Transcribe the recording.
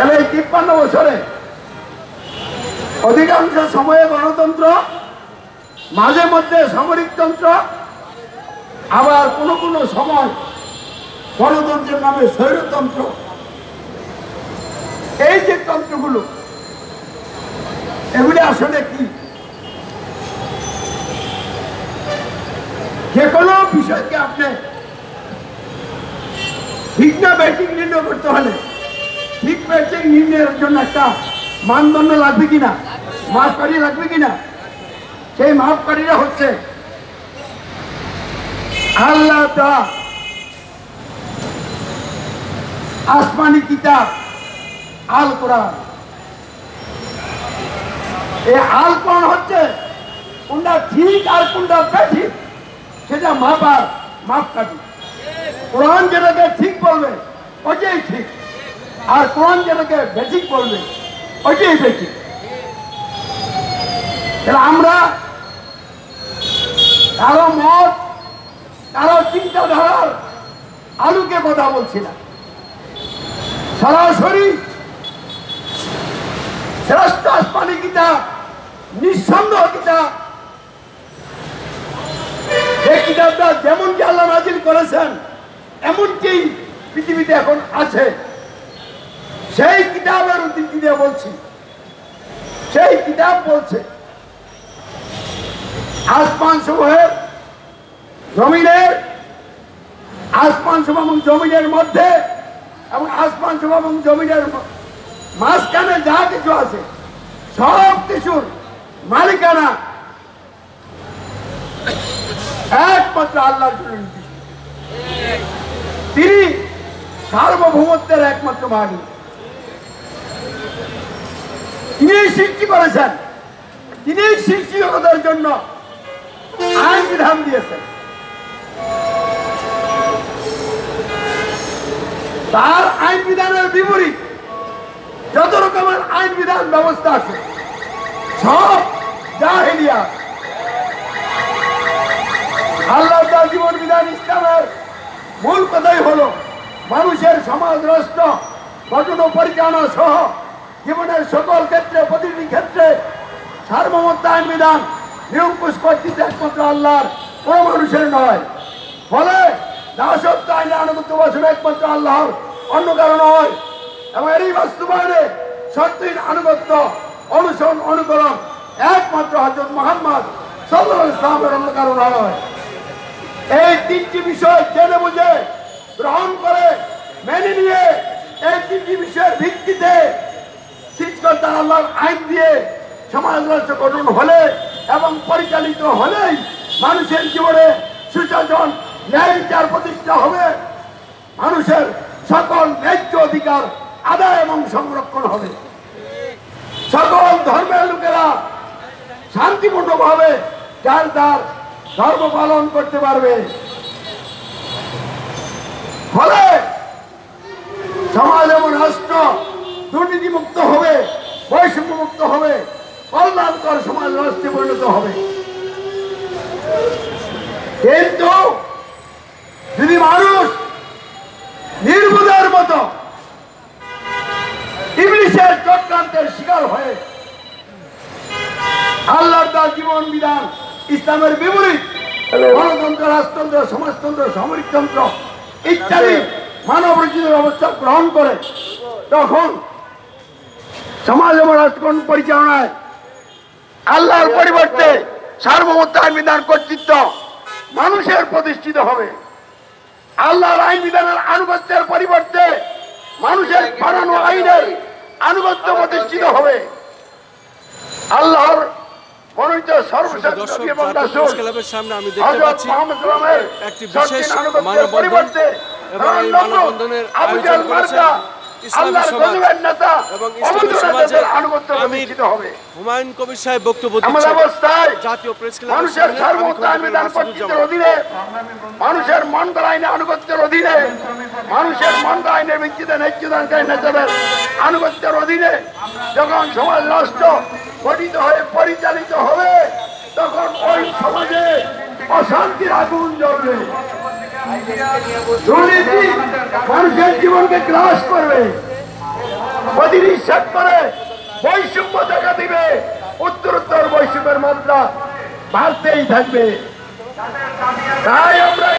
তাহলে এই 53 বছরে অধিকাংশ সময়ে গণতন্ত্র, মাঝে মধ্যে সামরিকতন্ত্র, আবার কোনো কোনো সময় গণতন্ত্রের নামে স্বৈরতন্ত্র। এই যে তন্ত্রগুলো, এগুলি আসলে কি? যে কোনো বিষয়কে আপনি ঠিক না ব্যাটিং নির্ণয় করতে হলে ঠিক ব্যাটিং নির্ণয়ের জন্য একটা মানদণ্ড লাগবে কিনা, মাপকাঠি লাগবে কিনা। সেই মাপকাঠিটা হচ্ছে আল্লাহ তাআলা আসমানি কিতাব আল কোরআন। এই আল কোরআন হচ্ছে কোনটা ঠিক আর কোনটা ব্যাঠিক সেটা মাপার মাপকাঠি। কোরআন যেটাকে ঠিক বলবে ওইটাই ঠিক, আর কোরআন যেটাকে ব্যাঠিক বলবে ওইটাই ব্যাঠিক। তাহলে আমরা কারো মত, কারো চিন্তাধারার আলোকে কথা বলছি না, সরাসরি শ্রেষ্ঠ আসমানি কিতাব, নিঃসন্দেহ কিতাব, এই কিতাবটা যেমনটি আল্লাহ নাজিল করেছেন এমনটি পৃথিবীতে এখন আছে, সেই কিতাবের উদ্ধৃতি দিয়ে বলছি। সেই কিতাব বলছে আসমান সমূহের জমিনের, আসমান সমূহ এবং জমিনের মধ্যে এবং আসমান সমূহ এবং জমিনের মাঝখানে যা কিছু আছে সব কিছুর মালিকানা একমাত্র আল্লাহর জন্য নির্দিষ্ট। তিনি সার্বভৌমত্বের একমাত্র মালিক। তিনি সৃষ্টি করেছেন, তিনি সৃষ্টি জগতের জন্য আইন বিধান দিয়েছেন। তার আইন বিধানের বিপরীত যত রকমের আইন বিধান ব্যবস্থা আছে সব জাহেলিয়া। আল্লাহ তার জীবন বিধান ইসলামের মূল কথাই হলো মানুষের সমাজ রাষ্ট্র গঠন ও পরিচালনা সহ জীবনের সকল ক্ষেত্রে, প্রতিটি ক্ষেত্রে সার্বভৌমত্ব আইন বিধান নিরঙ্কুশ কর্তৃত্ব একমাত্র আল্লাহর, কোন মানুষের নয়। ফলে দাসত্ব আইনে আনুগত্য বছর একমাত্র আল্লাহর, অন্য কারো নয়। এবং এই বাস্তবায়নে শর্তহীন আনুগত্য, অনুসরণ, অনুকরণ একমাত্র হযরত মুহাম্মদ সাল্লাল্লাহু আলাইহি ওয়াসাল্লামের, অন্য কারো নয়। এই তিনটি বিষয় জেনে বুঝে গ্রহণ করে মেনে নিয়ে এই তিনটি বিষয়ের ভিত্তিতে সৃষ্টিকর্তা আল্লাহর আইন দিয়ে সমাজ রাষ্ট্র গঠন হলে এবং পরিচালিত হলেই মানুষের জীবনে সুশাসন, ন্যায় বিচার প্রতিষ্ঠা হবে, মানুষের সকল ন্যায্য অধিকার আদায় এবং সংরক্ষণ হবে, সকল ধর্মের লোকেরা শান্তিপূর্ণভাবে যার তার ধর্ম পালন করতে পারবে। ফলে সমাজ এবং রাষ্ট্র দুর্নীতিমুক্ত হবে, বৈষম্যমুক্ত হবে, কল্যাণকর সমাজ রাষ্ট্রে পরিণত হবে। কিন্তু যদি মানুষ নির্বোধের মতো ইবলিসের চক্রান্তের শিকার হয়ে আল্লাহর তার জীবন বিধান ইসলামের বিপরীত গণতন্ত্র, রাজতন্ত্র, সমাজতন্ত্র, সামরিকতন্ত্র ইত্যাদি মানব রচিত ব্যবস্থা গ্রহণ করে, তখন সমাজ এবং রাষ্ট্র পরিচালনায় আল্লাহর পরিবর্তে সার্বভৌমত্ব আইন বিধান কর্তৃত্ব মানুষের প্রতিষ্ঠিত হবে। আল্লাহর আইন বিধানের আনুগত্যের পরিবর্তে মানুষের বানানো আইনের আনুগত্য প্রতিষ্ঠিত হবে। আল্লাহর মনোনীত সর্বশ্রেষ্ঠ এবং রাসূল ক্লাবের সামনে আমি দেখতে পাচ্ছি একটি বিশেষ মানববন্ধনের পরিবর্তে এবং এই মানববন্ধনের আয়োজন করেছেন ইসলামী সমাজ এবং ইসলামী সমাজের আমির হুমায়ুন কবির সাহেব বক্তব্য দিচ্ছেন। জাতীয় প্রেস ক্লাবের অধীনে মানুষের মন গড়া আইনে আনুগত্যের অধীনে, মানুষের মন গড়া আইনের ভিত্তিতে ন্যায্যদানকারী নেতাদের আনুগত্যের অধীনে যখন সমাজ রাষ্ট্র গঠিত হয়ে পরিচালিত হবে, তখন ওই সমাজে অশান্তির আগুন জ্বলবে, দুর্নীতি মানুষের জীবনকে গ্রাস করবে, প্রতিনিষেধ করে বৈষম্য দেখা দিবে, উত্তরোত্তর বৈষম্যের মাত্রা বাড়তেই থাকবে। তাই আমরা